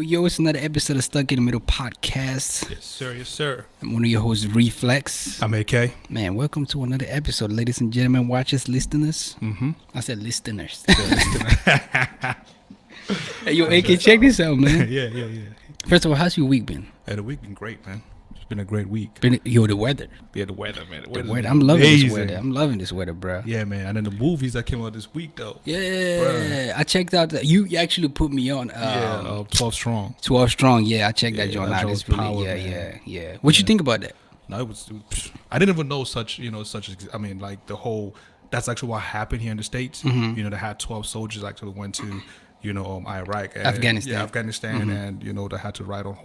yo, it's another episode of Stuck in the Middle podcast. Yes, sir. Yes, sir. I'm one of your hosts, Reflex. I'm AK. Man, welcome to another episode, ladies and gentlemen, watchers, listeners. Mm-hmm. I said listeners. Hey, yo, AK, check this out, man. yeah. First of all, how's your week been? Hey, the week been great, man. It's been a great week. Yo, the weather. Yeah, the weather, man. The weather. I'm loving this weather. I'm loving this weather, bro. Yeah, man. And then the movies that came out this week, though. Yeah, Bruh. I checked out. You actually put me on. 12 Strong. 12 Strong. Yeah, I checked that Yeah, joint that out. joint It's was really, power, yeah. man. What you Yeah. think about that? No, it was. I didn't even know like the whole. That's actually what happened here in the States. Mhm. You know, they had 12 soldiers actually went to, Iraq, and, Afghanistan. Yeah, Afghanistan, Mhm. and they had to ride on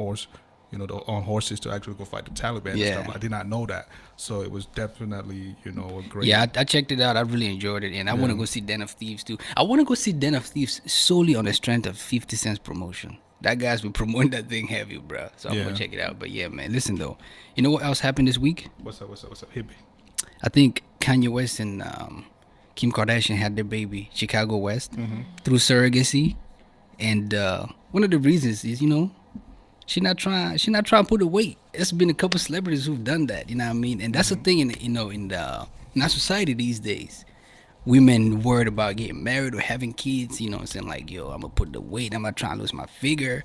on horses to actually go fight the Taliban. Yeah. And stuff. I did not know that, so it was definitely a great. Yeah, I checked it out. I really enjoyed it, and I want to go see Den of Thieves too. I want to go see Den of Thieves solely on the strength of 50 Cent's promotion. That guy's been promoting that thing heavy, bro. So I'm gonna Yeah. check it out. But yeah, man, listen though. You know what else happened this week? What's up? Hit me. I think Kanye West and Kim Kardashian had their baby, Chicago West, through surrogacy, and one of the reasons is she not trying to put away. There's been a couple celebrities who've done that. You know what I mean? And that's the thing in our society these days. Women worried about getting married or having kids. Saying like, yo, I'm gonna put the weight. I'm not trying to lose my figure.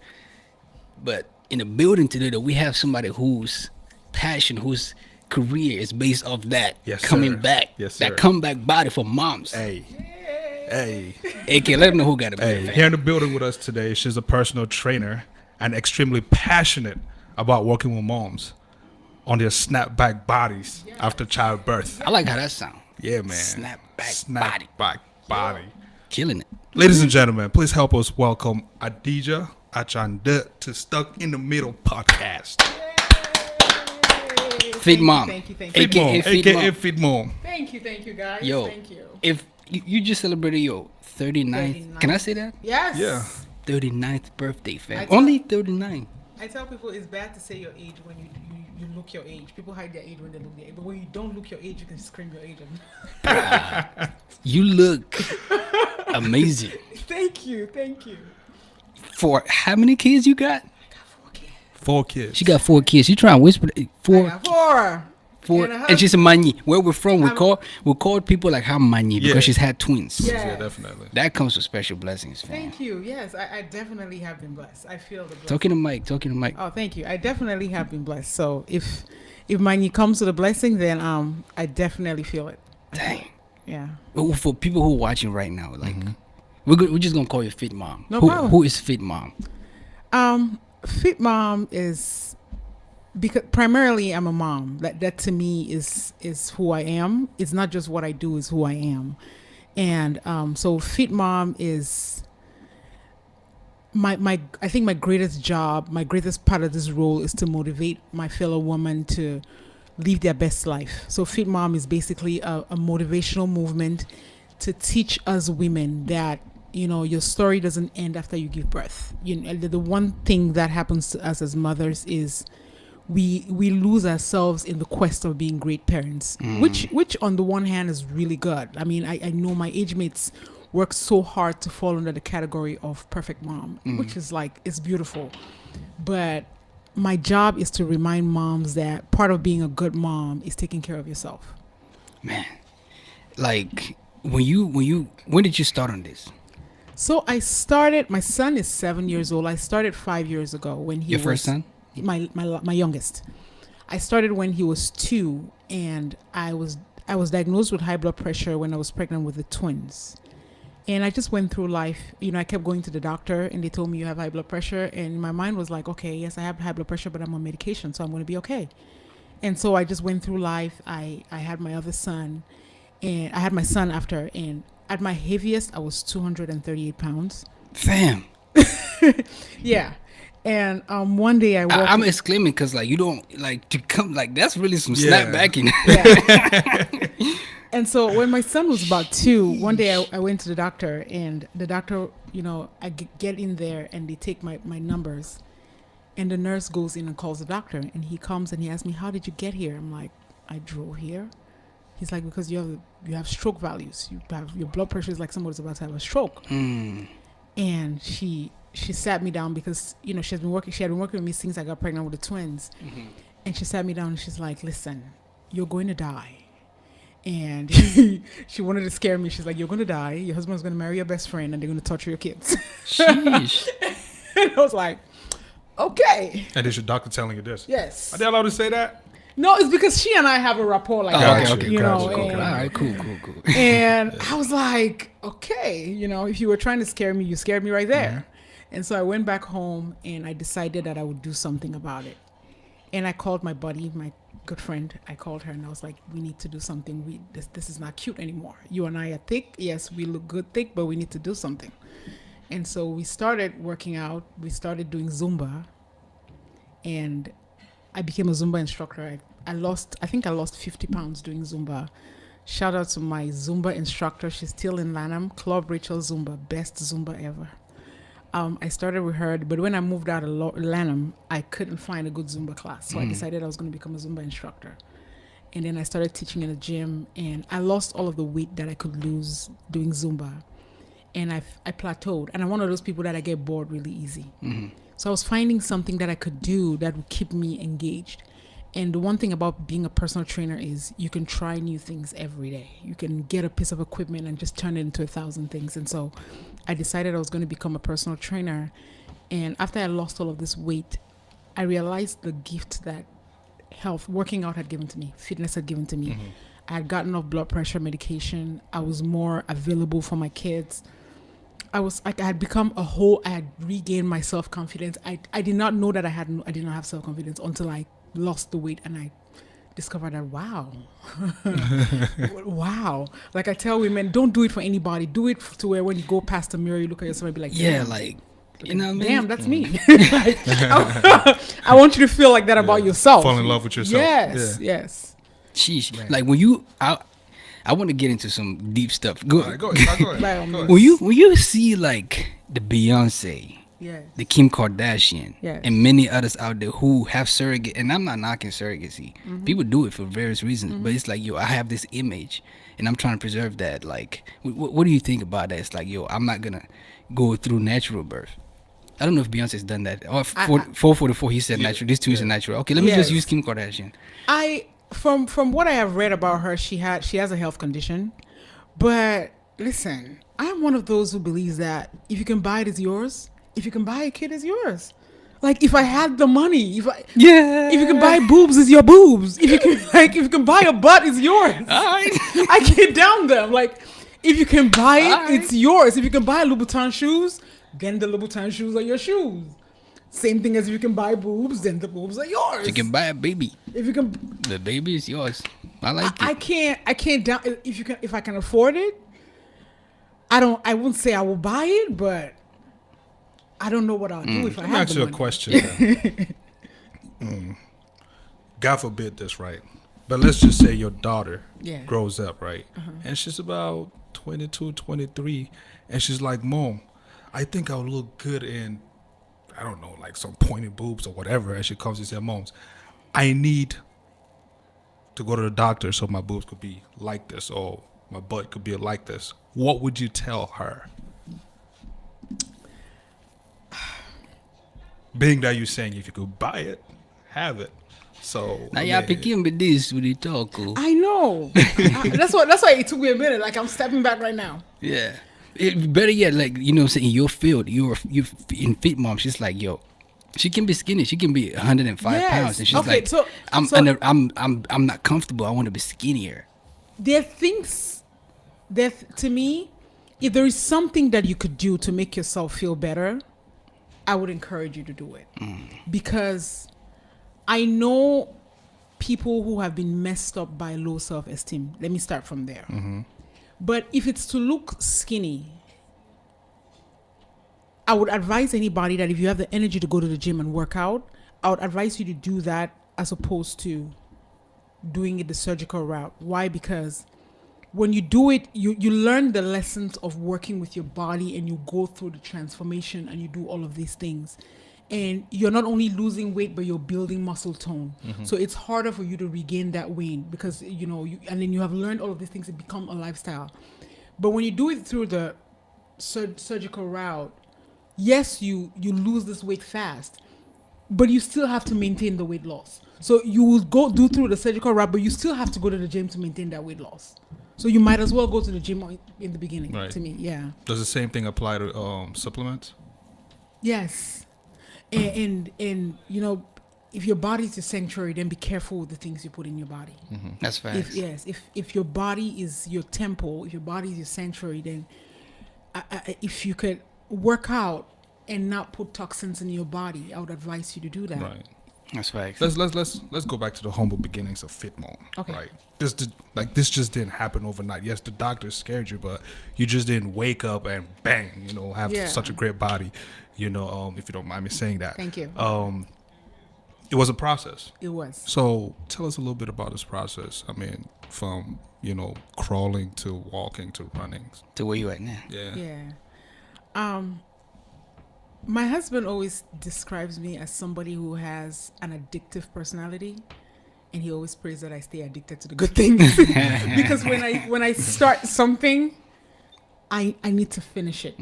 But in the building today, though, we have somebody whose passion, whose career is based off that coming back. Yes, sir. That comeback body for moms. Hey. AK, let them know who got a Hey, big here in the building with us today, she's a personal trainer and extremely passionate about working with moms on their snapback bodies after childbirth. I like how that sounds. Yeah, man. Snapback body. Killing it. Ladies and gentlemen, please help us welcome Adija Achande to Stuck in the Middle podcast. Fit mom. Thank you. Fit mom, AKA Fit aka mom. Fit mom. Thank you, guys. Yo, Thank you. if you just celebrated your 39th, can I say that? Yes. Yeah. 39th birthday, fam. I thought- Only 39. I tell people it's bad to say your age when you look your age. People hide their age when they look their age. But when you don't look your age, you can scream your age. You look amazing. Thank you. For how many kids you got? 4 kids. She got 4 kids. She trying to whisper I four. got 4. Four, And a and she's a Mani. Where we're from, we I'm- call people like her Mani because Yeah. she's had twins. Yeah. Yeah, definitely. That comes with special blessings, fam. Thank you. Yes, I definitely have been blessed. I feel the blessing. Talking to Mike. Oh, thank you. I definitely have been blessed. So if mine comes to the blessing, then I definitely feel it. Dang. Yeah. Well, for people who are watching right now, like we're just gonna call you Fit Mom. No problem. Who is Fit Mom? Fit mom is because primarily I'm a mom. That to me is who I am. It's not just what I do; is who I am. And so Fit mom is my I think my greatest job, my greatest part of this role is to motivate my fellow women to live their best life. So Fit mom is basically a motivational movement to teach us women that your story doesn't end after you give birth. The one thing that happens to us as mothers is we lose ourselves in the quest of being great parents, which on the one hand is really good. I mean, I know my age mates work so hard to fall under the category of perfect mom, which is like, it's beautiful. But my job is to remind moms that part of being a good mom is taking care of yourself. Man, like when did you start on this? So I started, my son is 7 years old. I started 5 years ago when he Your was first son? my youngest. I started when he was 2, and I was diagnosed with high blood pressure when I was pregnant with the twins. And I just went through life. I kept going to the doctor, and they told me you have high blood pressure. And my mind was like, okay, yes, I have high blood pressure, but I'm on medication, so I'm going to be okay. And so I just went through life. I had my other son, and I had my son after. And at my heaviest, I was 238 pounds. Fam, Yeah. And one day I woke I'm exclaiming because like you don't like to come like that's really some Yeah. snapbacking. Yeah. And so when my son was about 2, one day I went to the doctor, and the doctor, I get in there and they take my numbers, and the nurse goes in and calls the doctor, and he comes and he asks me, how did you get here? I'm like, I drove here. He's like, because you have stroke values. Your blood pressure is like somebody's about to have a stroke. Mm. And she she sat me down because she had been working with me since I got pregnant with the twins. And she sat me down and she's like, listen, you're going to die. And she wanted to scare me. She's like, you're going to die. Your husband's going to marry your best friend and they're going to torture your kids. Sheesh. And I was like, okay. And is your doctor telling you this? Yes. Are they allowed to say that? No, it's because she and I have a rapport like Oh, that. okay, gotcha. cool. and- All right, cool. And I was like, okay, if you were trying to scare me, you scared me right there. And so I went back home and I decided that I would do something about it. And I called my buddy, my good friend. I called her and I was like, we need to do something. This is not cute anymore. You and I are thick. Yes, we look good thick, but we need to do something. And so we started working out. We started doing Zumba. And I became a Zumba instructor. I think I lost 50 pounds doing Zumba. Shout out to my Zumba instructor. She's still in Lanham. Club Rachel Zumba. Best Zumba ever. I started with her, but when I moved out of Lanham, I couldn't find a good Zumba class. So I decided I was going to become a Zumba instructor. And then I started teaching in a gym, and I lost all of the weight that I could lose doing Zumba. And I plateaued. And I'm one of those people that I get bored really easy. So I was finding something that I could do that would keep me engaged. And the one thing about being a personal trainer is you can try new things every day. You can get a piece of equipment and just turn it into 1,000 things. And so I decided I was going to become a personal trainer. And after I lost all of this weight, I realized the gift that working out had given to me, fitness had given to me. I had gotten off blood pressure medication. I was more available for my kids. I had become I had regained my self-confidence. I did not know that I did not have self-confidence until I lost the weight and I discovered that wow. Like I tell women, don't do it for anybody. Do it to where when you go past the mirror, you look at yourself and be like, Yeah, damn, like, you know what I mean? damn, that's me. Like, I want you to feel like that about yourself. Fall in love with yourself. Yes. Sheesh. Man. Like I want to get into some deep stuff. All right, go ahead. Go ahead. When you see like the Beyonce, Yes. the Kim Kardashian, Yes. and many others out there who have surrogate, and I'm not knocking surrogacy. People do it for various reasons, but it's like, yo, I have this image, and I'm trying to preserve that. Like, what do you think about that? It's like, yo, I'm not gonna go through natural birth. I don't know if Beyonce's done that. Or 444, he said natural. This too is a natural. Okay, let me just Yes. use Kim Kardashian. From what I have read about her, she has a health condition. But listen, I'm one of those who believes that if you can buy it, it's yours. If you can buy a kid, it's yours. Like if I had the money, if you can buy boobs, it's your boobs. If you can buy a butt, it's yours. All right. I can't down them. Like if you can buy it, Alright. it's yours. If you can buy Louboutin shoes, then the Louboutin shoes are your shoes. Same thing as if you can buy boobs, then the boobs are yours. You can buy a baby. If you can, The baby is yours. I like I can't down. If I can afford it, I wouldn't say I will buy it, but I don't know what I'll do if I Let me have ask the you a money. question. then. God forbid this, right? But let's just say your daughter Yeah. grows up, right? And she's about 22, 23. And she's like, Mom, I think I'll look good in, I don't know, like some pointed boobs or whatever. And she comes and says, Moms, I need to go to the doctor so my boobs could be like this or my butt could be like this. What would you tell her? Being that you're saying if you could buy it, have it. So Now I y'all mean, picking with this with the talk. I know. That's why it took me a minute. Like I'm stepping back right now. Yeah. Better yet, like, you know what I'm saying, in your field, you're in Fit Mom, she's like, yo, she can be skinny. She can be 105 Yes. pounds. And she's Okay, like, so- I'm not comfortable. I want to be skinnier. There are things that, to me, if there is something that you could do to make yourself feel better, I would encourage you to do it. Because I know people who have been messed up by low self-esteem. Let me start from there. But if it's to look skinny, I would advise anybody that if you have the energy to go to the gym and work out, I would advise you to do that as opposed to doing it the surgical route. Why? Because when you do it, you learn the lessons of working with your body and you go through the transformation and you do all of these things. And you're not only losing weight, but you're building muscle tone. So it's harder for you to regain that weight because, and then you have learned all of these things to become a lifestyle. But when you do it through the surgical route, yes, you lose this weight fast, but you still have to maintain the weight loss. So you will go do through the surgical route, but you still have to go to the gym to maintain that weight loss. So you might as well go to the gym in the beginning. Right. To me, yeah. Does the same thing apply to supplements? Yes, and you know, if your body is your sanctuary, then be careful with the things you put in your body. That's facts. If your body is your temple, if your body is your sanctuary, then if you could work out and not put toxins in your body, I would advise you to do that. Right. That's facts. Let's go back to the humble beginnings of FitMom. Okay. Right. This just didn't happen overnight. Yes, the doctor scared you, but you just didn't wake up and bang, have Yeah. such a great body. If you don't mind me saying that. Thank you. It was a process. It was. So tell us a little bit about this process. I mean, from crawling to walking to running. To where you at now? Yeah. My husband always describes me as somebody who has an addictive personality, and he always prays that I stay addicted to the good things. Because when I start something, I need to finish it.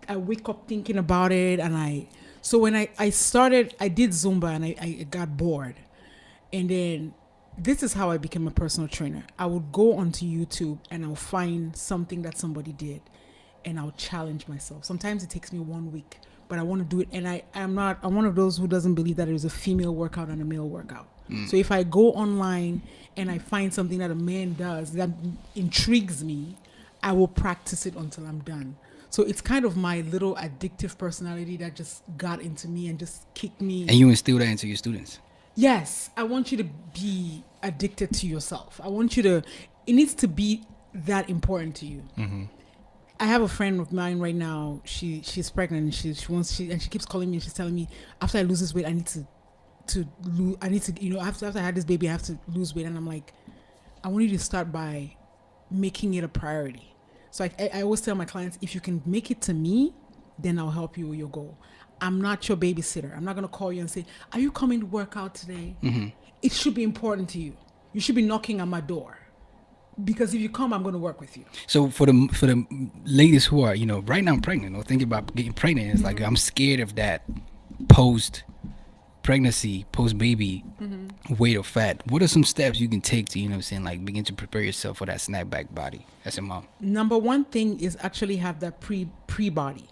I wake up thinking about it, and so when I started, I did Zumba, and I got bored. And then this is how I became a personal trainer. I would go onto YouTube and I'll find something that somebody did, and I'll challenge myself. Sometimes it takes me 1 week, but I want to do it. And I'm one of those who doesn't believe that there's a female workout and a male workout. So if I go online and I find something that a man does that intrigues me, I will practice it until I'm done. So it's kind of my little addictive personality that just got into me and just kicked me. And you instill that into your students. Yes, I want you to be addicted to yourself. I want you to, it needs to be that important to you. I have a friend of mine right now. She's pregnant. And she keeps calling me and she's telling me, after I lose this weight, I need to lose. I need to, after I had this baby, I have to lose weight. And I'm like, I want you to start by making it a priority. So I always tell my clients, if you can make it to me, then I'll help you with your goal. I'm not your babysitter. I'm not going to call you and say, are you coming to work out today? It should be important to you. You should be knocking on my door. Because if you come, I'm going to work with you. So for the ladies who are, right now I'm pregnant or thinking about getting pregnant, it's like I'm scared of that post-pregnancy, post-baby weight or fat. What are some steps you can take to, begin to prepare yourself for that snapback body as a mom? Number one thing is actually have that pre-body.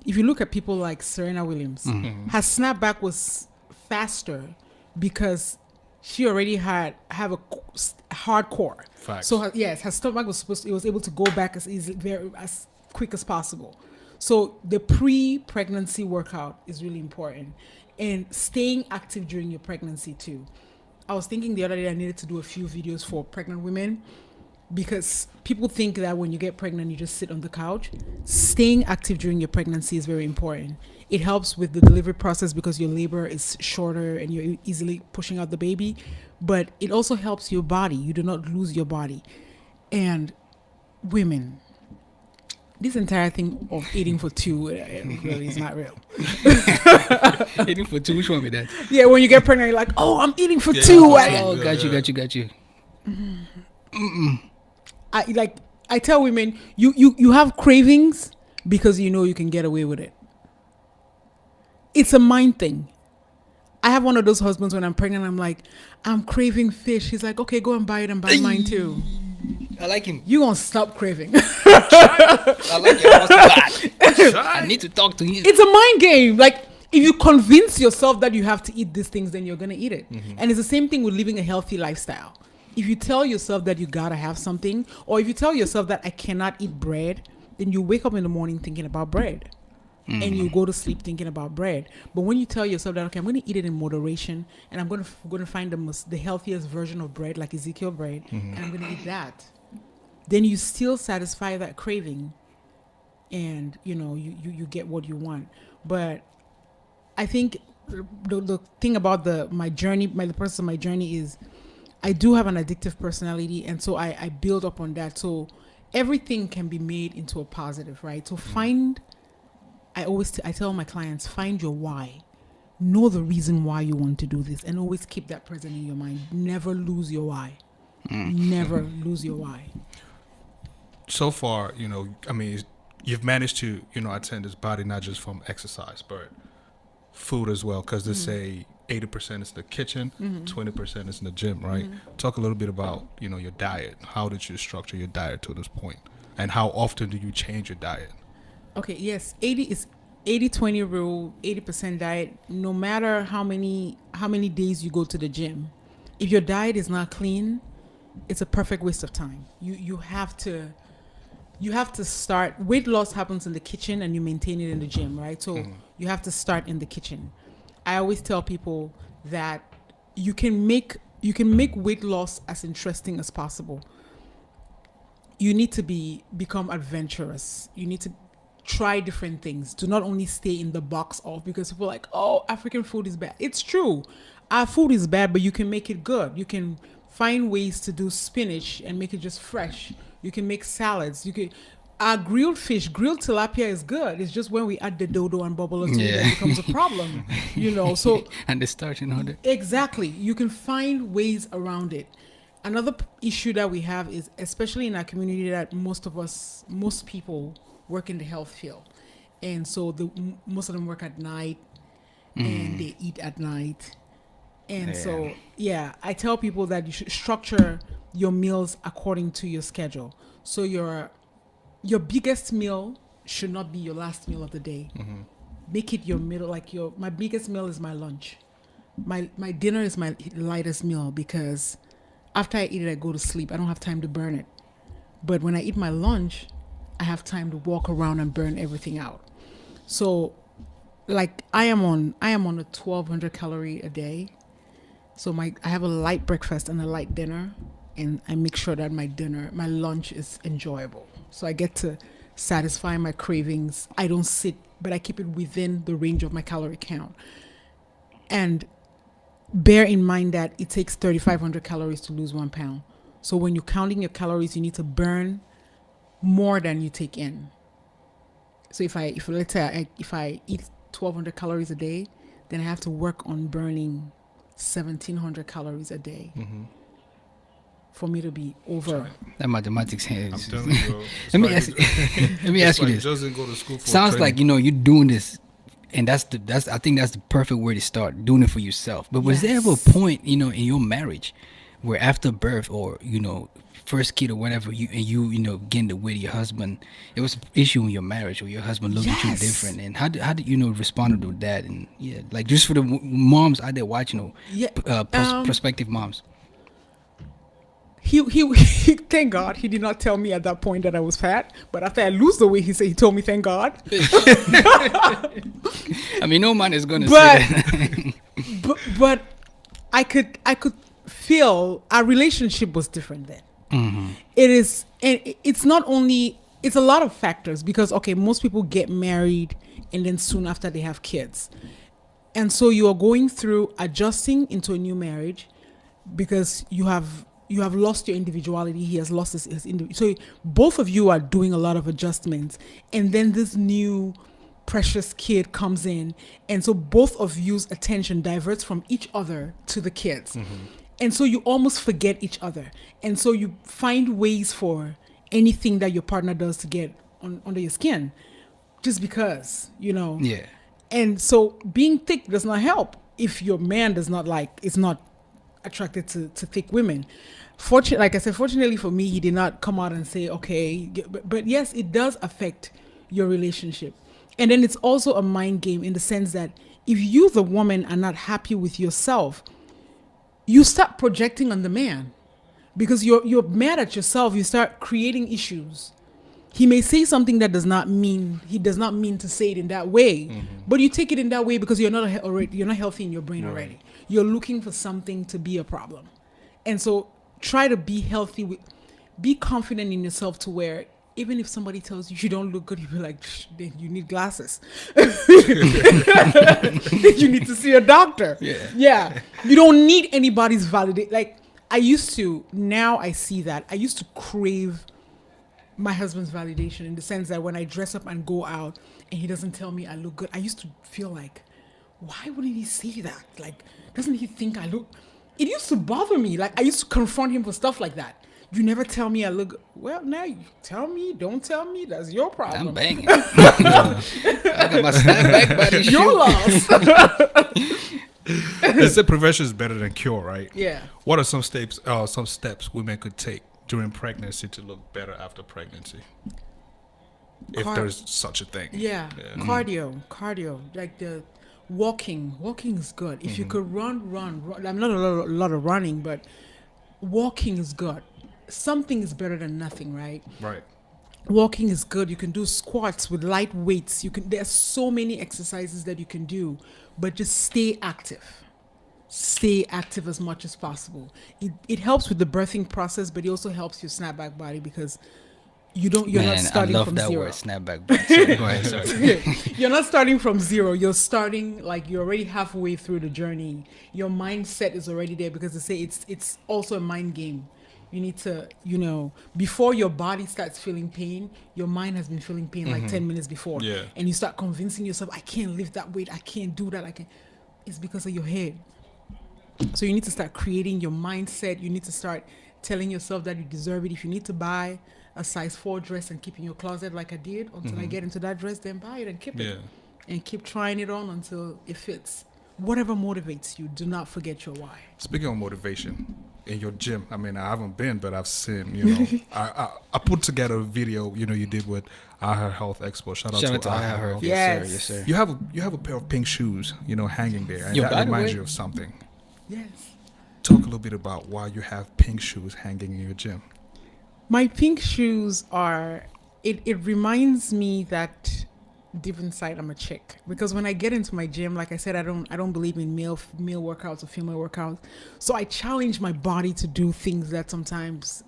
If you look at people like Serena Williams, her snapback was faster because she already have a hardcore. Facts. So her stomach was able to go back as quick as possible. So the pre-pregnancy workout is really important, and staying active during your pregnancy too. I was thinking the other day I needed to do a few videos for pregnant women, because people think that when you get pregnant you just sit on the couch. Staying active during your pregnancy is very important. It helps with the delivery process because your labor is shorter and you're easily pushing out the baby, but it also helps your body. You do not lose your body. And women, this entire thing of eating for two really is not real. Eating for two, which one with that? Yeah, when you get pregnant, you're like, oh, I'm eating for two. Oh, got you. I tell women, you have cravings because you can get away with it. It's a mind thing. I have one of those husbands when I'm pregnant, I'm like, I'm craving fish. He's like, okay, go and buy it and buy mine too. I like him. You gonna stop craving. I like him. I need to talk to him. It's a mind game. Like, if you convince yourself that you have to eat these things, then you're gonna eat it. And it's the same thing with living a healthy lifestyle. If you tell yourself that you gotta have something, or if you tell yourself that I cannot eat bread, then you wake up in the morning thinking about bread. And you go to sleep thinking about bread. But when you tell yourself that, okay, I'm going to eat it in moderation, and I'm going to find the healthiest version of bread, like Ezekiel bread, and I'm going to eat that, then you still satisfy that craving, and you get what you want. But I think the thing about my journey, the process of my journey is I do have an addictive personality, and so I build up on that. So everything can be made into a positive, right? So I tell my clients, find your why. Know the reason why you want to do this, and always keep that present in your mind. Never lose your why. Never lose your why. So far, you've managed to, attend this body not just from exercise, but food as well. Because they say 80% is the kitchen, 20% is in the gym, right? Talk a little bit about, your diet. How did you structure your diet to this point? And how often do you change your diet? Okay, yes, 80-20 rule, 80% diet. No matter how many days you go to the gym, if your diet is not clean, it's a perfect waste of time. You have to start. Weight loss happens in the kitchen and you maintain it in the gym, right? So you have to start in the kitchen. I always tell people that you can make weight loss as interesting as possible. You need to become adventurous. You need to try different things. Do not only stay in the box of, because people are like, oh, African food is bad. It's true. Our food is bad, but you can make it good. You can find ways to do spinach and make it just fresh. You can make salads. Our grilled fish, grilled tilapia is good. It's just when we add the dodo and bubble to it, it becomes a problem. So and the starch and all that. Exactly. You can find ways around it. Another issue that we have is, especially in our community, that most people work in the health field, and so most of them work at night and they eat at night, and so I tell people that you should structure your meals according to your schedule. So your biggest meal should not be your last meal of the day. Make it your middle. Like my biggest meal is my lunch. My dinner is my lightest meal, because after I eat it, I go to sleep. I don't have time to burn it. But when I eat my lunch, I have time to walk around and burn everything out. So, like, I am on a 1,200 calorie a day. So I have a light breakfast and a light dinner, and I make sure that my lunch is enjoyable. So I get to satisfy my cravings. I don't sit, but I keep it within the range of my calorie count. And bear in mind that it takes 3,500 calories to lose 1 pound. So when you're counting your calories, you need to burn more than you take in. So if let's say if I eat 1,200 calories a day, then I have to work on burning 1,700 calories a day for me to be over. That mathematics I'm is. telling you, bro. Let me ask you this. Doesn't go to school for Sounds training. like you're doing this, and I think that's the perfect way to start doing it for yourself. But was there ever a point in your marriage where after birth, or first kid or whatever, you getting the weight of your husband, it was an issue in your marriage, or your husband looked at you different? And how did respond to that? And like, just for the moms out there watching, prospective moms. He thank God he did not tell me at that point that I was fat. But after I lose the weight, he told me thank God. I mean, no man is gonna say that. but I could feel our relationship was different then. It is, and it's not only, it's a lot of factors, because most people get married and then soon after they have kids, and so you are going through adjusting into a new marriage, because you have lost your individuality. He has lost his so both of you are doing a lot of adjustments, and then this new precious kid comes in, and so both of you's attention diverts from each other to the kids. And so you almost forget each other. And so you find ways for anything that your partner does to get under your skin, just because, Yeah. And so being thick does not help if your man is not attracted to thick women. Fortunately for me, he did not come out and say, okay. But yes, it does affect your relationship. And then it's also a mind game, in the sense that if you, the woman, are not happy with yourself, you start projecting on the man, because you're mad at yourself. You start creating issues. He may say something that does not mean to say it in that way, but you take it in that way because you're not healthy in your brain already. You're looking for something to be a problem, and so try to be healthy. Be confident in yourself to where, even if somebody tells you don't look good, you be like, then you need glasses. You need to see a doctor. Yeah. You don't need anybody's validation. Like, now I see that. I used to crave my husband's validation, in the sense that when I dress up and go out and he doesn't tell me I look good, I used to feel like, why wouldn't he say that? Like, doesn't he think I look... It used to bother me. Like, I used to confront him for stuff like that. You never tell me I look well. Now you tell me, don't tell me. That's your problem. I'm banging. I got my snapback body Your shoot. loss. They said prevention is better than cure, right? Yeah. What are some steps women could take during pregnancy to look better after pregnancy? If Car- there's such a thing. Yeah. Cardio. Like the walking. Walking is good. If you could run. I'm not a lot of running, but walking is good. Something is better than nothing, right? Right. Walking is good. You can do squats with light weights. There's so many exercises that you can do, but just stay active. Stay active as much as possible. It helps with the birthing process, but it also helps your snapback body because you're not Man, I starting love from that zero. word, snapback body. Sorry, go ahead, sorry. You're not starting from zero. You're starting like you're already halfway through the journey. Your mindset is already there because they say it's also a mind game. You need to, before your body starts feeling pain, your mind has been feeling pain like 10 minutes before. Yeah. And you start convincing yourself, I can't lift that weight. I can't do that. It's because of your head. So you need to start creating your mindset. You need to start telling yourself that you deserve it. If you need to buy a size 4 dress and keep in your closet like I did until I get into that dress, then buy it and keep it. And keep trying it on until it fits. Whatever motivates you, do not forget your why. Speaking of motivation, in your gym, I mean, I haven't been, but I've seen, I put together a video, you did with Our Health Expo. Shout out to Our Health. Yes. Yes, sir. You have a pair of pink shoes, hanging there, and Yo, by that the reminds way- you of something. Yes. Talk a little bit about why you have pink shoes hanging in your gym. My pink shoes are, it reminds me that deep inside I'm a chick. Because when I get into my gym, like I said, I don't believe in male workouts or female workouts. So I challenge my body to do things that sometimes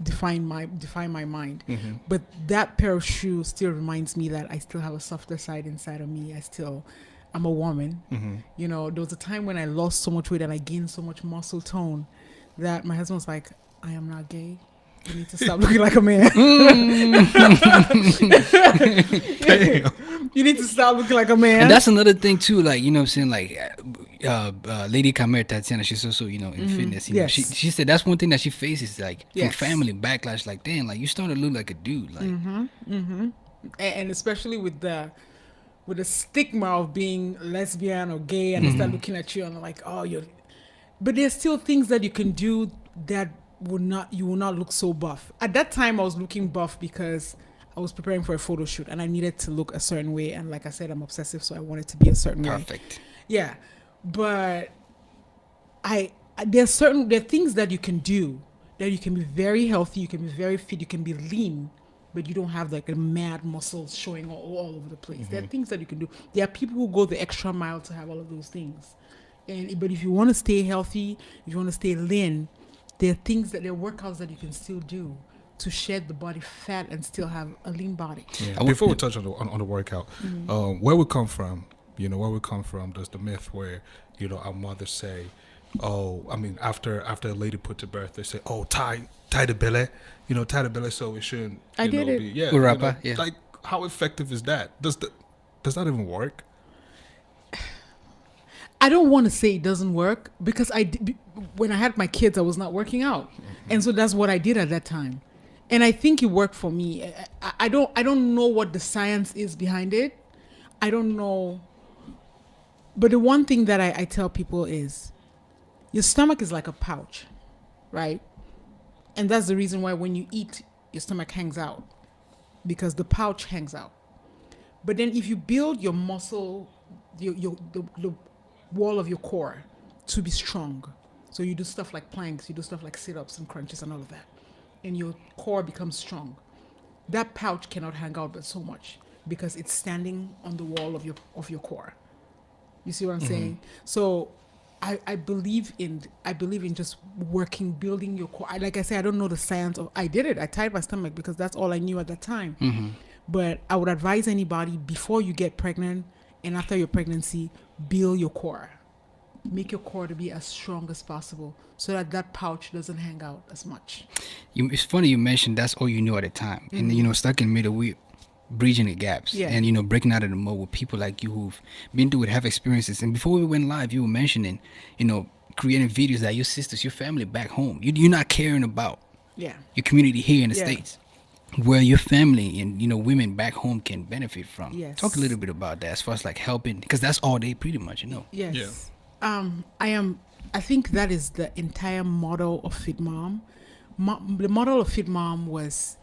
define my mind. But that pair of shoes still reminds me that I still have a softer side inside of me. I'm a woman. There was a time when I lost so much weight and I gained so much muscle tone that my husband was like, I am not gay. You need to stop looking like a man. You need to stop looking like a man. And that's another thing too, like, what I'm saying, like Lady Camera Tatiana, she's also, in fitness. Yes. She said that's one thing that she faces, like Yes. from family backlash, like, damn, like you starting to look like a dude. Like And especially with the stigma of being lesbian or gay, and they start looking at you and like, oh, you're. But there's still things that you can do that you will not look so buff. At that time, I was looking buff because I was preparing for a photo shoot and I needed to look a certain way. And like I said, I'm obsessive, so I wanted to be a certain way. perfect. Yeah, but there are things that you can do that you can be very healthy, you can be very fit, you can be lean, but you don't have like a mad muscles showing all over the place. There are things that you can do. There are people who go the extra mile to have all of those things. But if you want to stay healthy, if you want to stay lean, there are workouts that you can still do to shed the body fat and still have a lean body. Yeah. Before we touch on the workout, where we come from, there's the myth where, our mothers say, after a lady put to birth, they say, oh, tie the belly, tie the belly so it shouldn't, I did it. be, yeah, Urapa, yeah. Like, how effective is that? Does that even work? I don't want to say it doesn't work because when I had my kids, I was not working out. And so that's what I did at that time. And I think it worked for me. I don't know what the science is behind it. I don't know. But the one thing that I tell people is your stomach is like a pouch, right? And that's the reason why when you eat, your stomach hangs out because the pouch hangs out. But then if you build your muscle, the wall of your core to be strong. So you do stuff like planks, you do stuff like sit-ups and crunches and all of that. And your core becomes strong. That pouch cannot hang out but so much because it's standing on the wall of your core. You see what I'm saying? So I believe in just working, building your core. Like I say, I don't know the science of. I did it. I tied my stomach because that's all I knew at that time. But I would advise anybody before you get pregnant and after your pregnancy, build your core. Make your core to be as strong as possible so that pouch doesn't hang out as much. It's funny you mentioned that's all you knew at the time, and stuck in the middle, we bridging the gaps, Yeah. and breaking out of the mud with people like you who've been through it, have experiences. And before we went live, you were mentioning, creating videos that your sisters, your family back home, you're not caring about Yeah. your community here in the Yeah. States, where your family and women back home can benefit from. Yes. Talk a little bit about that as far as like helping, because that's all they pretty much Yes. I think that is the entire model of Fit Mom. The model of Fit Mom was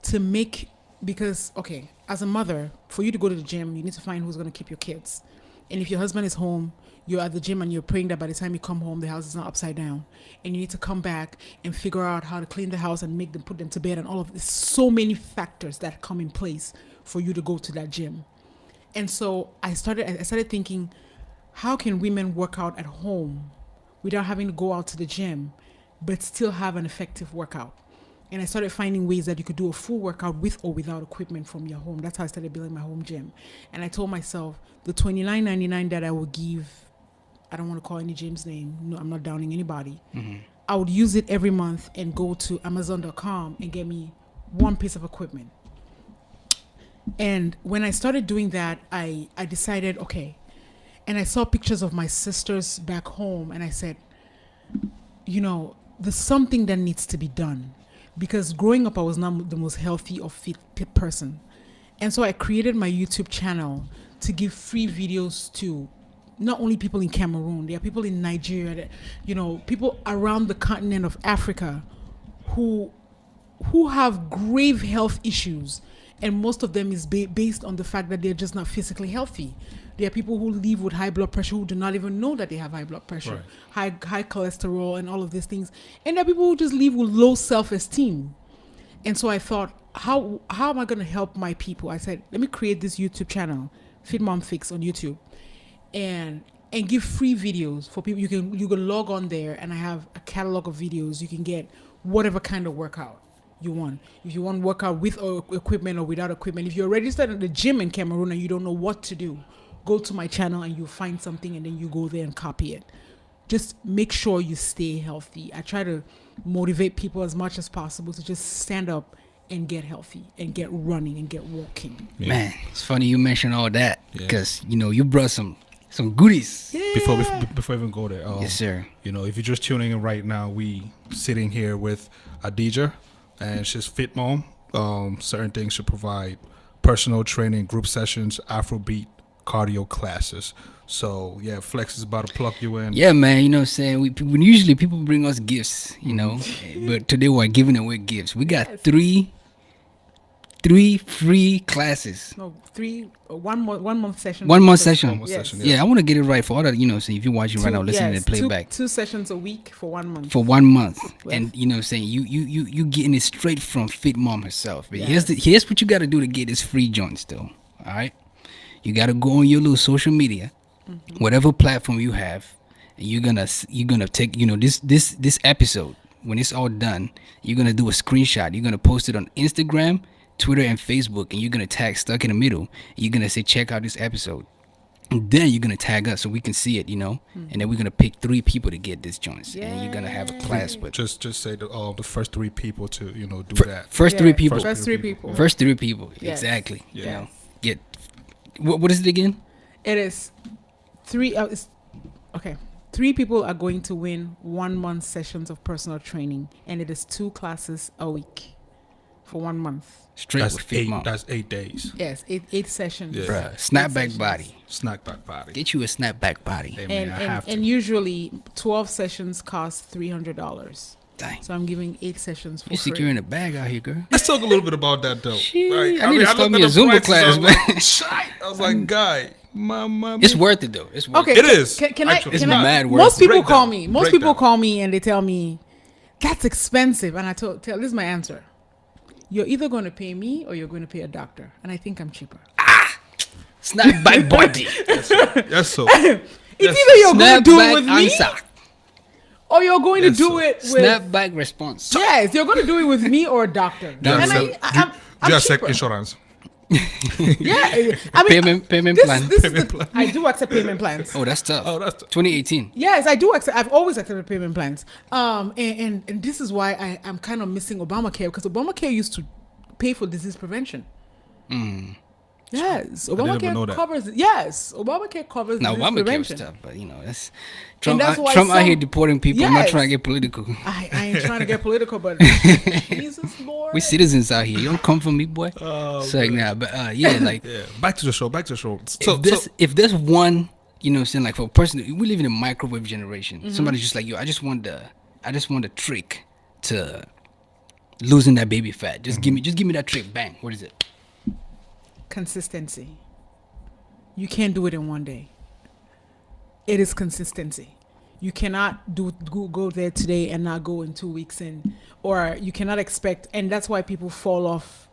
to make, because, okay, as a mother, for you to go to the gym, you need to find who's going to keep your kids. And if your husband is home, you're at the gym and you're praying that by the time you come home, the house is not upside down. And you need to come back and figure out how to clean the house and make them, put them to bed and all of this. So many factors that come in place for you to go to that gym. And so I started thinking, how can women work out at home without having to go out to the gym, but still have an effective workout? And I started finding ways that you could do a full workout with or without equipment from your home. That's how I started building my home gym. And I told myself the $29.99 that I would give, I don't want to call any gym's name. No, I'm not downing anybody. I would use it every month and go to Amazon.com and get me one piece of equipment. And when I started doing that, I decided, okay. And I saw pictures of my sisters back home, and I said, there's something that needs to be done. Because growing up, I was not the most healthy or fit person. And so I created my YouTube channel to give free videos to not only people in Cameroon, there are people in Nigeria, people around the continent of Africa who have grave health issues. And most of them is based on the fact that they're just not physically healthy. There are people who live with high blood pressure who do not even know that they have high blood pressure, high cholesterol and all of these things. And there are people who just live with low self-esteem. And so I thought, how am I going to help my people? I said, let me create this YouTube channel, Fit Mom Fix on YouTube, and give free videos for people. You can log on there, and I have a catalog of videos. You can get whatever kind of workout you want. If you want workout with equipment or without equipment. If you're registered at the gym in Cameroon and you don't know what to do, go to my channel and you'll find something, and then you go there and copy it. Just make sure you stay healthy. I try to motivate people as much as possible to just stand up and get healthy and get running and get walking. Man, it's funny you mentioned all that, because you brought some goodies. Yeah. Before I even go there, Yes, sir. if you're just tuning in right now, we sitting here with Adija, and she's Fit Mom. Certain things she provide: personal training, group sessions, Afrobeat, cardio classes. So yeah, Flex is about to plug you in. Yeah, man. You know what I'm saying? We usually people bring us gifts, but today we're giving away gifts. We got three free classes. No, 1 month session. 1 month session. 1 month session, Yeah, I want to get it right for all that, so if you're watching right now, listening to the playback. Two sessions a week for 1 month. For 1 month. Yes. And you know what I'm saying, you getting it straight from Fit Mom herself. But Yes. here's what you got to do to get this free joint still. All right? You got to go on your little social media, whatever platform you have, and you're gonna take, this episode, when it's all done, you're gonna do a screenshot. You're gonna post it on Instagram, Twitter, and Facebook, and you're gonna tag Stuck in the Middle. You're gonna say, check out this episode, and then you're gonna tag us so we can see it, and then we're gonna pick 3 people to get this joints, and you're gonna have a class with Just say the first 3 people to do that. first 3 people. First 3 people. First 3 people, Yes. exactly. Yeah. Get what is it again? It is 3. Okay. 3 people are going to win 1 month sessions of personal training, and it is 2 classes a week for 1 month. Straight That's with Fit Mom. That's 8 days. Yes, 8 sessions. Yeah. Bruh, snapback body. Snack back body. Get you a snapback body. Hey, man, I have to. And usually 12 sessions cost $300. Dang. So I'm giving 8 sessions for You're free. securing a bag out here, girl. Let's talk a little bit about that though. Shit, Right? I need to looked start at me a the Zumba prices, class, I was man. like, shite. I was like, guy, mama. It's worth it though. It's worth Okay, it. It is. Can Actually, I? it's Can I? mad worth Most it. people Break call down. me. Most Break people down. call me and they tell me that's expensive, and I tell this is my answer. You're either going to pay me or you're going to pay a doctor, and I think I'm cheaper. Snapback body. Yes, so. It's either you're going to do it with Snapback me answer. or you're going Yes, to do sir. it with. Snapback response. Yes, you're going to do it with me or a doctor. Yeah, and so I'm just cheaper. insurance. Yeah, I mean, Payment this, plan. this is the, I do accept payment plans. Oh, that's tough. Oh, that's 2018. Yes, I do accept. I've always accepted payment plans. And this is why I'm kind of missing Obamacare, because Obamacare used to pay for disease prevention. Yes, didn't even know Obamacare that. covers. Yes, Obamacare covers Now disease Obamacare was prevention. tough, but you know that's And Trump. that's why Trump out some- here deporting people. I'm not Yes. trying to get political. I ain't trying to get political, but Jesus Lord. We citizens out here. You don't come for me, boy. Oh, So like, nah, but yeah, like Yeah, back to the show. So if there's one, you know, what I'm saying, like for a person, we live in a microwave generation. Mm-hmm. Somebody's just like, yo, I just want the trick to losing that baby fat. Just give me that trick. Bang. What is it? Consistency. You can't do it in one day. It is consistency. You cannot go there today and not go in 2 weeks in, or you cannot expect, and that's why people fall off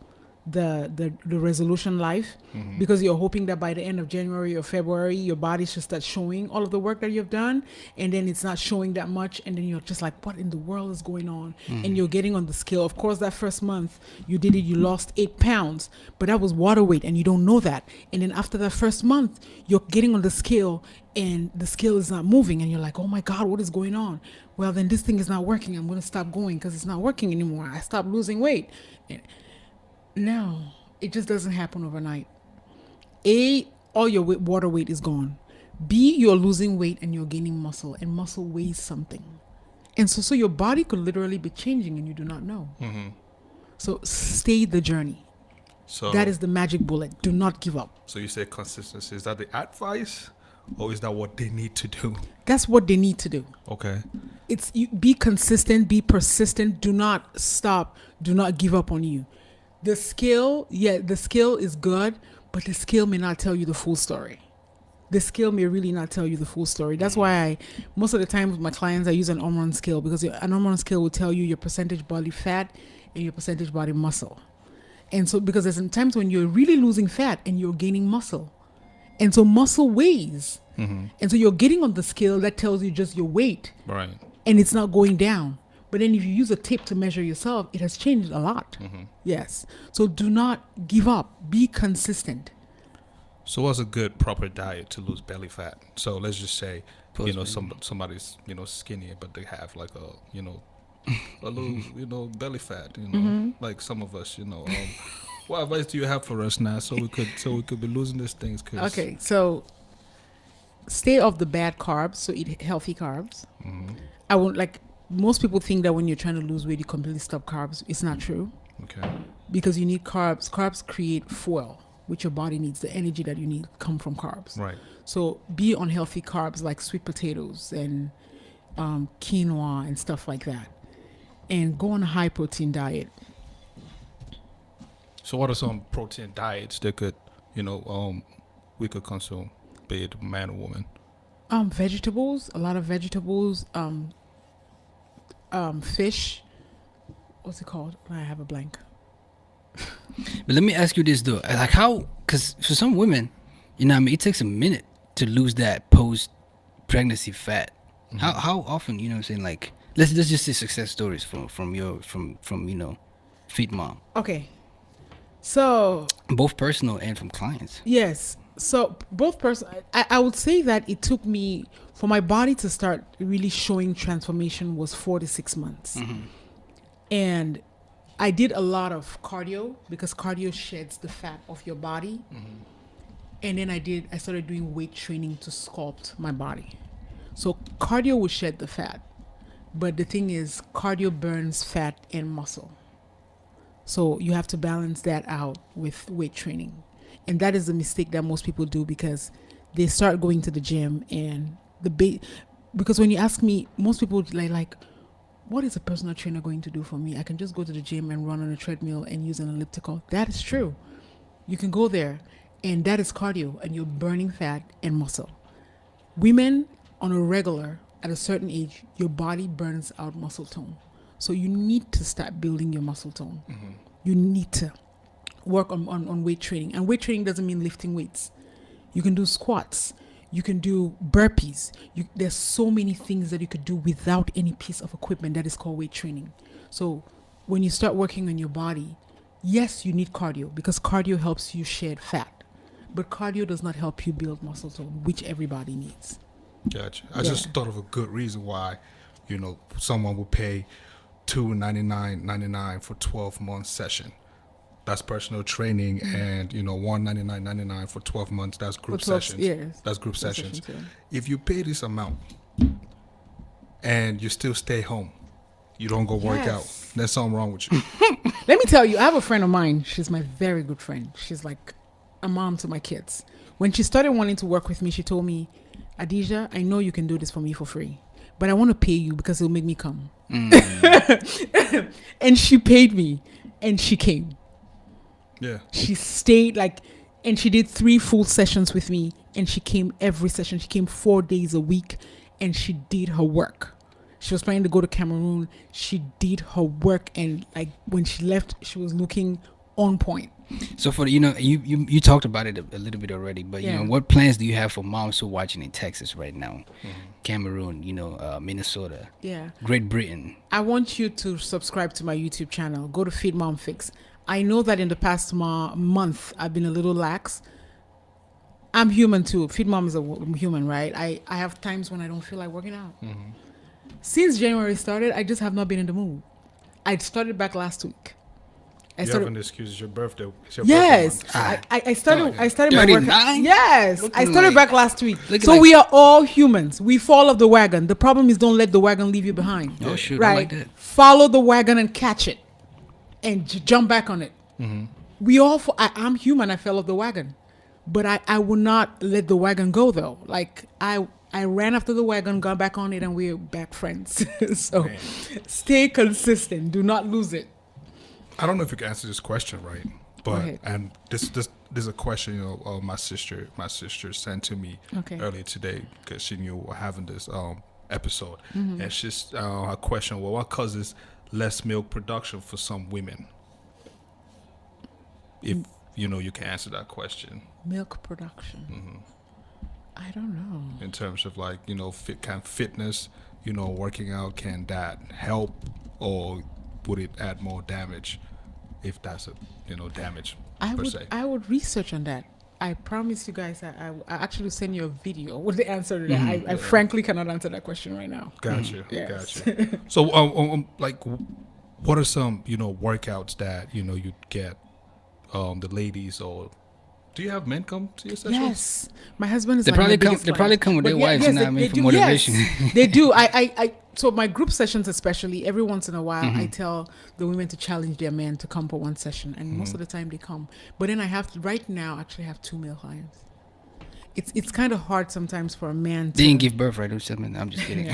the resolution life, because you're hoping that by the end of January or February your body should start showing all of the work that you've done, and then it's not showing that much, and then you're just like, what in the world is going on? And you're getting on the scale. Of course, that first month you did it, you lost 8 pounds, but that was water weight and you don't know that. And then after that first month you're getting on the scale and the scale is not moving, and you're like, oh my God, what is going on? Well, then this thing is not working. I'm going to stop going because it's not working anymore. I stopped losing weight. No, it just doesn't happen overnight. A, all your water weight is gone. B, you're losing weight and you're gaining muscle, and muscle weighs something. And so your body could literally be changing and you do not know. So stay the journey. So That is the magic bullet. Do not give up. So you say consistency. Is that the advice, or is that what they need to do? That's what they need to do. Okay. It's you, be consistent, be persistent. Do not stop. Do not give up on you. The scale is good, but the scale may not tell you the full story. The scale may really not tell you the full story. That's why most of the time with my clients, I use an Omron scale, because an Omron scale will tell you your percentage body fat and your percentage body muscle. And so, because there's some times when you're really losing fat and you're gaining muscle. And so muscle weighs. And so you're getting on the scale that tells you just your weight. Right. And it's not going down. But then if you use a tape to measure yourself, it has changed a lot. Yes. So do not give up. Be consistent. So what's a good proper diet to lose belly fat? So let's just say, somebody's, skinny, but they have like a little, belly fat, like some of us, what advice do you have for us now so we could be losing these things? Okay. So stay off the bad carbs. So eat healthy carbs. I won't most people think that when you're trying to lose weight, you completely stop carbs. It's not true. Okay. Because you need carbs. Carbs create fuel, which your body needs. The energy that you need come from carbs. Right. So be on healthy carbs like sweet potatoes and quinoa and stuff like that. And go on a high protein diet. So what are some protein diets that could, we could consume, be it man or woman? Vegetables, a lot of vegetables, fish. What's it called? I have a blank. But let me ask you this though, like how? Because for some women, it takes a minute to lose that post-pregnancy fat. How often? You know what I'm saying? Like let's just say success stories from Fit Mom. Okay. So both personal and from clients. yes. So both I would say that it took me for my body to start really showing transformation was 4 to 6 months. And I did a lot of cardio because cardio sheds the fat off your body. And then I started doing weight training to sculpt my body. So cardio will shed the fat. But the thing is, cardio burns fat and muscle. So you have to balance that out with weight training. And that is the mistake that most people do, because they start going to the gym and because when you ask me, most people like, what is a personal trainer going to do for me? I can just go to the gym and run on a treadmill and use an elliptical. That is true. You can go there and that is cardio and you're burning fat and muscle. Women on a regular, at a certain age, your body burns out muscle tone. So you need to start building your muscle tone. You need to work on weight training. And weight training doesn't mean lifting weights. You can do squats. You can do burpees. There's so many things that you could do without any piece of equipment that is called weight training. So when you start working on your body, yes, you need cardio because cardio helps you shed fat. But cardio does not help you build muscle tone, which everybody needs. Gotcha. I just thought of a good reason why, someone would pay $299.99 for 12-month session. That's personal training, and $199.99 for 12 months. That's group 12 sessions. years. That's group sessions. Sessions, If you pay this amount and you still stay home, you don't go work out. Yes. There's something wrong with you. Let me tell you, I have a friend of mine. She's my very good friend. She's like a mom to my kids. When she started wanting to work with me, she told me, Adija, I know you can do this for me for free, but I want to pay you because it'll make me come. And she paid me, and she came. Yeah. She stayed and she did 3 full sessions with me, and she came every session. She came 4 days a week, and she did her work. She was planning to go to Cameroon. She did her work, and when she left, she was looking on point. So for you talked about it a little bit already, but Yeah. what plans do you have for moms who are watching in Texas right now, Cameroon, Minnesota, Yeah. Great Britain? I want you to subscribe to my YouTube channel. Go to Feed Mom Fix. I know that in the past month, I've been a little lax. I'm human too. Feed Mom is a human, right? I have times when I don't feel like working out. Since January started, I just have not been in the mood. I started back last week. You have an excuse. It's your birthday. It's your Yes, birthday month. I started my 39? workout. Yes, I Looking started like- back last week. looking So like- we are all humans. We fall off the wagon. The problem is don't let the wagon leave you behind. Oh shoot, Right? I like that. Follow the wagon and catch it, and jump back on it. We all. I'm human. I fell off the wagon, but I will not let the wagon go though. I ran after the wagon, got back on it, and we're back friends. So Man. stay consistent. Do not lose it. I don't know if you can answer this question right, but ahead. and this is a question my sister sent to me Okay. earlier today because she knew we were having this episode, Mm-hmm. and she's her question, well, what causes less milk production for some women? If you can answer that question Milk production. I don't know. in terms of fitness, working out, can that help, or would it add more damage if that's a damage per se? I would research on that. I promise you guys, I actually send you a video with the answer to that. I frankly cannot answer that question right now. Gotcha. Yes. Gotcha. So, what are some workouts that you'd get the ladies, or do you have men come to your sessions? Yes, my husband is. They like my probably come. biggest They fan. probably come with But their yeah, wives, yes, for do. motivation. Yes, they do. So my group sessions, especially, every once in a while, I tell the women to challenge their men to come for one session, and most of the time they come. But then I have to right now actually have 2 male clients. It's kind of hard sometimes for a man to. They didn't give birth right or something. I'm just kidding.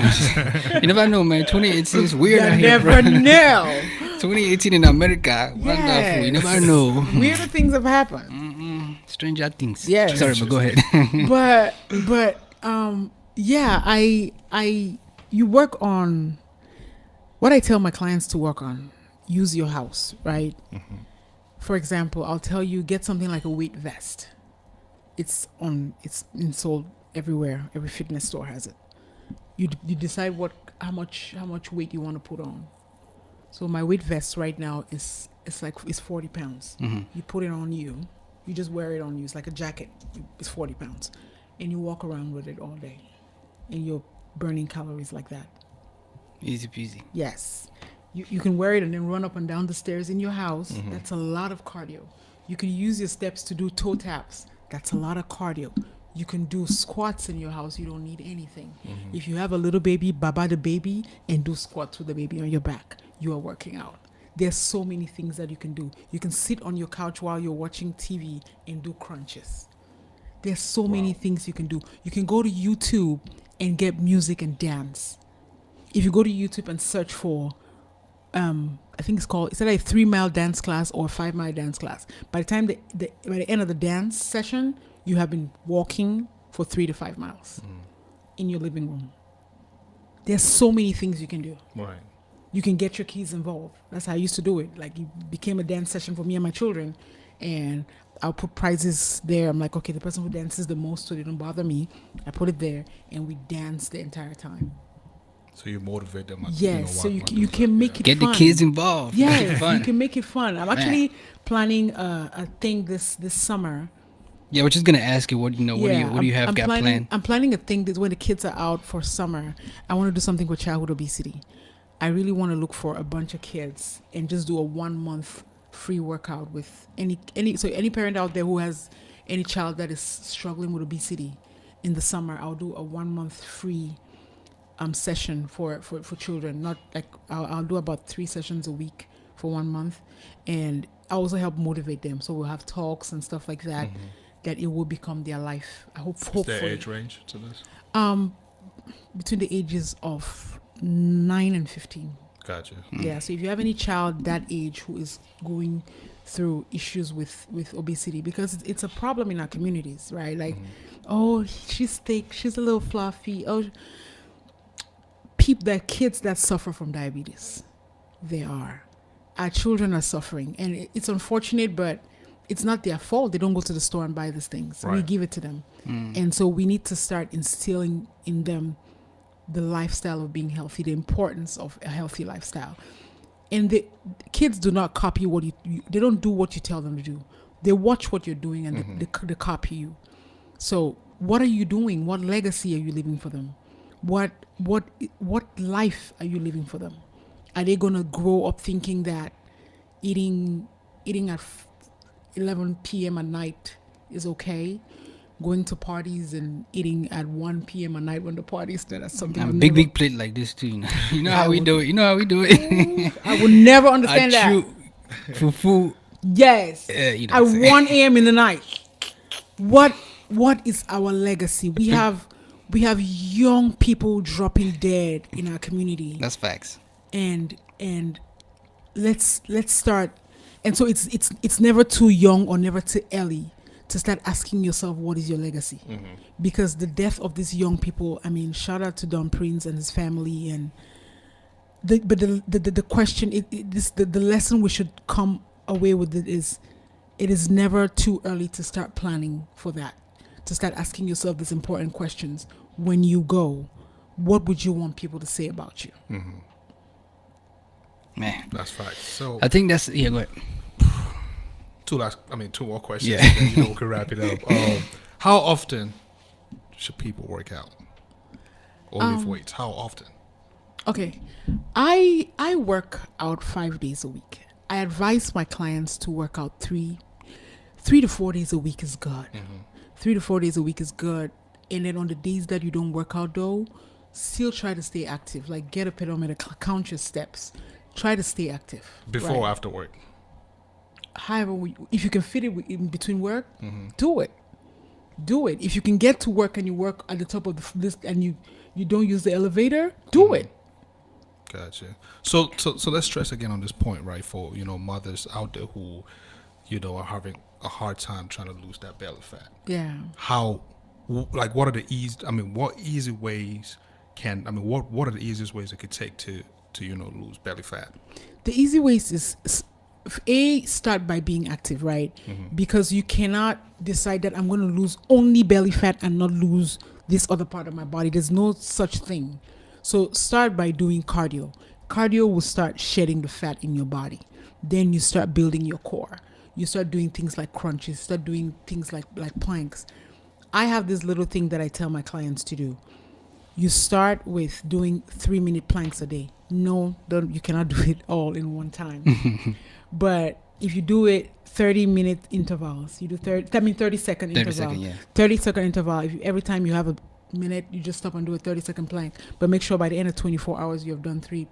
You never know, man. 2018 is weird out You here, never bro. know. 2018 in America. Wonderful. You never know. Weirder things have happened. Stranger things. Yes. Sorry, but go ahead. but yeah, you work on what I tell my clients to work on. Use your house, right? For example, I'll tell you, get something like a weight vest. It's been sold everywhere. Every fitness store has it. You decide how much weight you want to put on. So my weight vest right now is 40 pounds. You put it on you. You just wear it on you. It's like a jacket. It's 40 pounds. And you walk around with it all day. And you're burning calories like that. Easy peasy. Yes. You can wear it and then run up and down the stairs in your house. That's a lot of cardio. You can use your steps to do toe taps. That's a lot of cardio. You can do squats in your house. You don't need anything. If you have a little baby, baba the baby, and do squats with the baby on your back. You are working out. There's so many things that you can do. You can sit on your couch while you're watching TV and do crunches. There's so many things you can do. You can go to YouTube and get music and dance. If you go to YouTube and search for, I think it's either a 3-mile dance class or a 5-mile dance class. By the time by the end of the dance session, you have been walking for 3 to 5 miles in your living room. There's so many things you can do. Right. You can get your kids involved. That's how I used to do it. Like, it became a dance session for me and my children, and I'll put prizes there. I'm like, okay, the person who dances the most so they don't bother me, I put it there, and we dance the entire time. So you motivate them. Yes, so you can make it Get fun. the kids involved. Make it Yes, fun. you can make it fun. I'm actually planning a thing this summer. Yeah, we're just gonna ask you what what do you have got planned? I'm planning a thing that when the kids are out for summer, I want to do something with childhood obesity. I really want to look for a bunch of kids and just do a 1 month free workout with any parent out there who has any child that is struggling with obesity. In the summer, I'll do a 1 month free session for children. Not like I'll do about 3 sessions a week for 1 month, and I also help motivate them. So we'll have talks and stuff like that. That it will become their life. I hope. Hopefully. Is there age range to this? Between the ages of 9 and 15. Gotcha. Yeah. So if you have any child that age who is going through issues with obesity, because it's a problem in our communities, right? Like, oh, she's thick, she's a little fluffy. Oh, kids that suffer from diabetes, they are. Our children are suffering, and it's unfortunate, but it's not their fault. They don't go to the store and buy these things. Right. We give it to them. And so we need to start instilling in them the lifestyle of being healthy, the importance of a healthy lifestyle. And the kids do not copy what they don't do what you tell them to do. They watch what you're doing and they copy you. So what are you doing? What legacy are you leaving for them? What life are you living for them? Are they going to grow up thinking that eating at 11 p.m. at night is okay? Going to parties and eating at 1 p.m. at night when the party's there, that's something. A big plate like this too. You know how we do it. You know how we do it. I would never understand that. Fufu. Yes. At 1 a.m. in the night. What is our legacy? We have young people dropping dead in our community. That's facts. And let's start. And so it's never too young or never too early to start asking yourself, what is your legacy? Because the death of these young people, I mean, shout out to Don Prince and his family. And the question, the lesson we should come away with it is never too early to start planning for that, to start asking yourself these important questions. When you go, what would you want people to say about you? Man, that's right. So I think that's, yeah, go ahead. Two more questions. Yeah. And then, we can wrap it up. How often should people work out or lift weights? How often? Okay, I work out 5 days a week. I advise my clients to work out 3 to 4 days a week is good. 3 to 4 days a week is good. And then on the days that you don't work out though, still try to stay active. Like get a pedometer, count your steps. Try to stay active. Before or after work? However, if you can fit it in between work, do it. Do it. If you can get to work and you work at the top of the list and you don't use the elevator, do it. Gotcha. So let's stress again on this point, right? For mothers out there who are having a hard time trying to lose that belly fat. Yeah. How, like, what are the what easy ways what are the easiest ways it could take to lose belly fat? The easy ways is start by being active, right? Because you cannot decide that I'm going to lose only belly fat and not lose this other part of my body. There's no such thing. So start by doing cardio. Cardio will start shedding the fat in your body. Then you start building your core. You start doing things like crunches, start doing things like planks. I have this little thing that I tell my clients to do. You start with doing 3-minute planks a day. No, you cannot do it all in one time. But if you do it 30-minute intervals, you do 30-second interval. 30-second interval. Every time you have a minute, you just stop and do a 30-second plank. But make sure by the end of 24 hours, you have done 3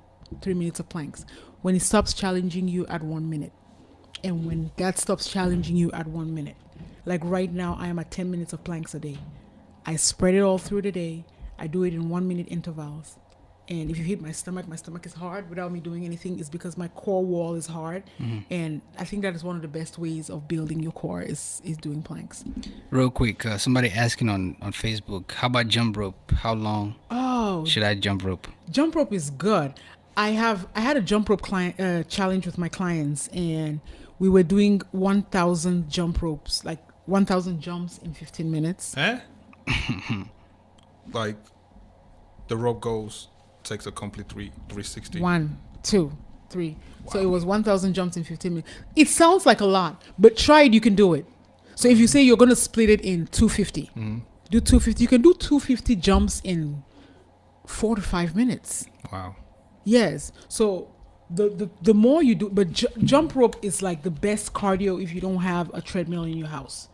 minutes of planks. When it stops challenging you at 1 minute, and when that stops challenging you at 1 minute, like right now, I am at 10 minutes of planks a day. I spread it all through the day. I do it in 1 minute intervals. And if you hit my stomach is hard without me doing anything. It's because my core wall is hard. And I think that is one of the best ways of building your core is doing planks. Real quick, somebody asking on Facebook, how about jump rope? How long should I jump rope? Jump rope is good. I had a jump rope challenge with my clients, and we were doing 1,000 jump ropes, like 1,000 jumps in 15 minutes. Like the rope takes a complete 360. 1, 2, 3. Wow. So it was 1,000 jumps in 15 minutes. It sounds like a lot, but try it. You can do it. So if you say you're going to split it in 250, do 250. You can do 250 jumps in 4 to 5 minutes. Wow. Yes. So the more you do, but jump rope is like the best cardio if you don't have a treadmill in your house.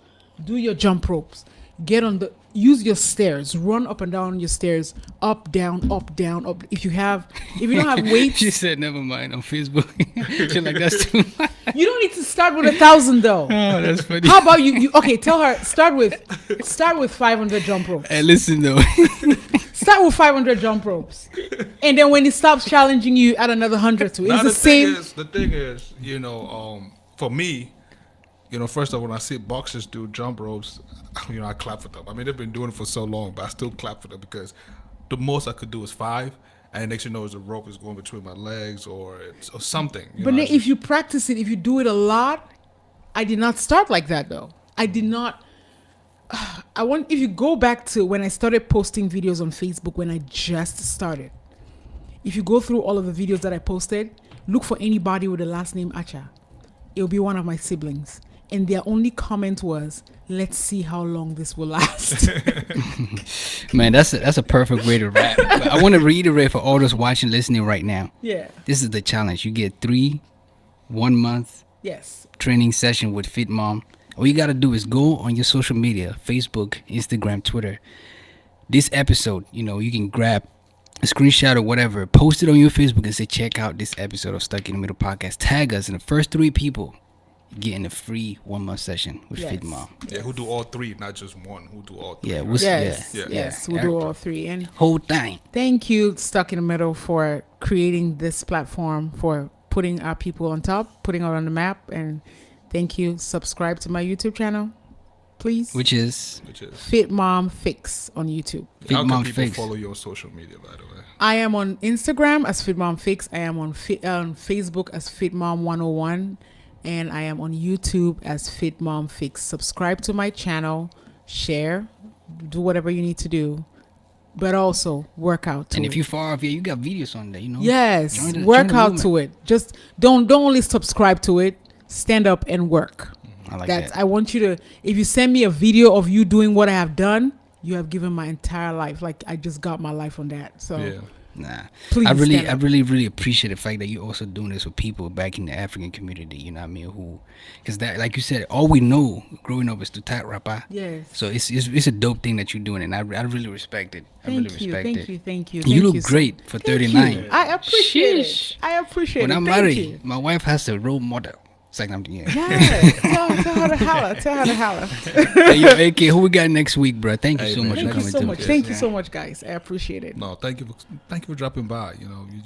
Do your jump ropes. Use your stairs. Run up and down your stairs. Up, down, up, down, up. If you don't have weights, She said, "Never mind." On Facebook, she's like, "That's too much." you don't need to start with 1,000 though. Oh, that's funny. How about you? Okay, tell her start with 500 jump ropes. Hey, listen though. Start with 500 jump ropes, and then when he stops challenging you, add another 100 to it. It's Now, the same. the thing is, for me, first of all, when I see boxers do jump ropes, I clap for them. I mean, they've been doing it for so long, but I still clap for them because the most I could do is 5, and next the rope is going between my legs or something. But then if you practice it, if you do it a lot, I did not start like that though. I did not. If you go back to when I started posting videos on Facebook when I just started, if you go through all of the videos that I posted, look for anybody with the last name Acha. It'll be one of my siblings. And their only comment was, "Let's see how long this will last." Man, that's a perfect way to wrap. But I want to reiterate for all those watching, listening right now. Yeah. This is the challenge. You get 3 1-month Yes. training session with Fit Mom. All you got to do is go on your social media, Facebook, Instagram, Twitter. This episode, you can grab a screenshot or whatever, post it on your Facebook and say, check out this episode of Stuck in the Middle podcast. Tag us, and the first 3 people getting a free 1-month session with Fit Mom. Yeah, who do all 3, not just one. Who do all 3? Yeah, right? Yes. We'll do all 3. And whole thing. thank you, Stuck in the Middle, for creating this platform, for putting our people on top, putting it on the map. And thank you. Subscribe to my YouTube channel, please. Which is Fit Mom Fix on YouTube. Fit How Mom can people Fix. follow you on social media, by the way? I am on Instagram as Fit Mom Fix. I am on Facebook as Fit Mom 101. And I am on YouTube as Fit Mom Fix. Subscribe to my channel, share, do whatever you need to do, but also work out to And it. if you far off, you got videos on there, Yes, Join work the out movement. to it. Just don't only subscribe to it. Stand up and work. I like That's that. I want you to. If you send me a video of you doing what I have done, you have given my entire life. Like I just got my life on that. So Yeah. Nah, please, I stand up. really appreciate the fact that you're also doing this with people back in the African community. You know what I mean? Because that, like you said, all we know growing up is to tap rapa. Yes. So it's a dope thing that you're doing, and I really respect it. I really Thank you, respect thank it. you, thank you. You thank look you so- great for Thank 39. you. I appreciate Sheesh. it. I appreciate When it. I'm Thank married, you. my wife has a role model. It's like I'm yeah. Yeah. tell her to holler. Tell her to holler. Hey, yo, AK, who we got next week, bro? Thank you Hey, so man, much for Thank you coming so through. much. Thank you so much, guys. I appreciate it. No, thank you for dropping by.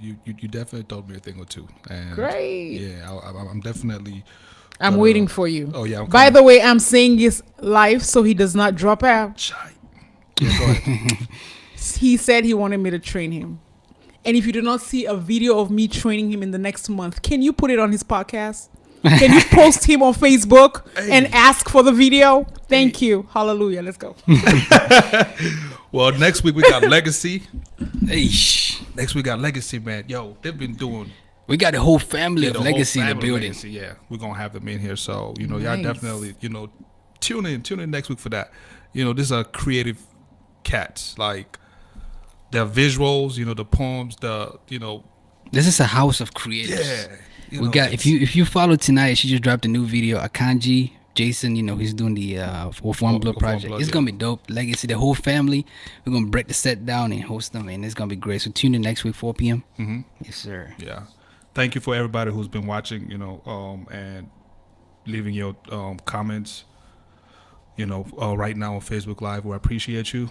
You definitely taught me a thing or two. And Great. Yeah, I'm definitely. I'm waiting for you. Oh yeah. I'm By coming. the way, I'm saying this live so he does not drop out. Shy. Yeah, go ahead. He said he wanted me to train him. And if you do not see a video of me training him in the next month, can you put it on his podcast? Can you post him on Facebook and ask for the video? Thank you. Hallelujah. Let's go. Well, next week we got Legacy. Hey, Next we got Legacy, man. Yo, they've been doing we got the whole family the of Legacy whole in the family building. Legacy. Yeah, we're gonna have them in here. So y'all Nice. definitely tune in next week for that. These are creative cats. Like their visuals, the poems, This is a house of creators. yeah. We got if you follow tonight, she just dropped a new video. Akanji, Jason, he's doing the With One Blood With One project. Blood, It's yeah. gonna be dope. Legacy, the whole family. We're gonna break the set down and host them, and it's gonna be great. So tune in next week, 4 p.m. Mm-hmm. Yes, sir. Yeah. Thank you for everybody who's been watching, and leaving your comments, right now on Facebook Live. We appreciate you.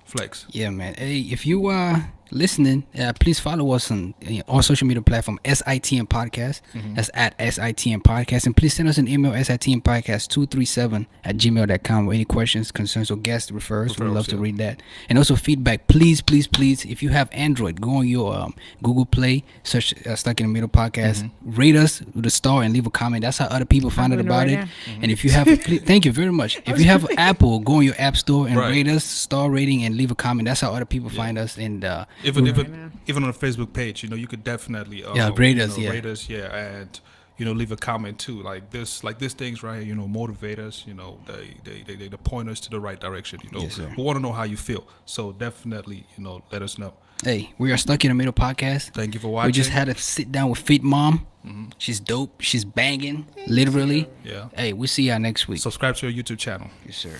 Flex. Yeah, man. Hey, if you are listening, please follow us on all social media platform SITM Podcast. That's at SITM Podcast. And please send us an email, SITMPodcast237@gmail.com with any questions, concerns, or guest referrals. We'd love to yeah. read that. And also feedback. Please, if you have Android, go on your Google Play, search Stuck in the Middle Podcast, rate us with a star and leave a comment. That's how other people find out doing it about right it. now. And if you have, thank you very much. If you have Apple, go on your App Store and Right. rate us, star rating, and leave a comment. That's how other people find us. And Even on the Facebook page, you could definitely rate us, rate us, and leave a comment too. Like these things right here, motivate us. They point us to the right direction. Yes, sir. We want to know how you feel, so definitely let us know. Hey, we are Stuck in the Middle podcast. Thank you for watching. We just had a sit down with Fit Mom. She's dope. She's banging, literally. Yeah. Hey, we'll see y'all next week. Subscribe to our YouTube channel. Yes, sir.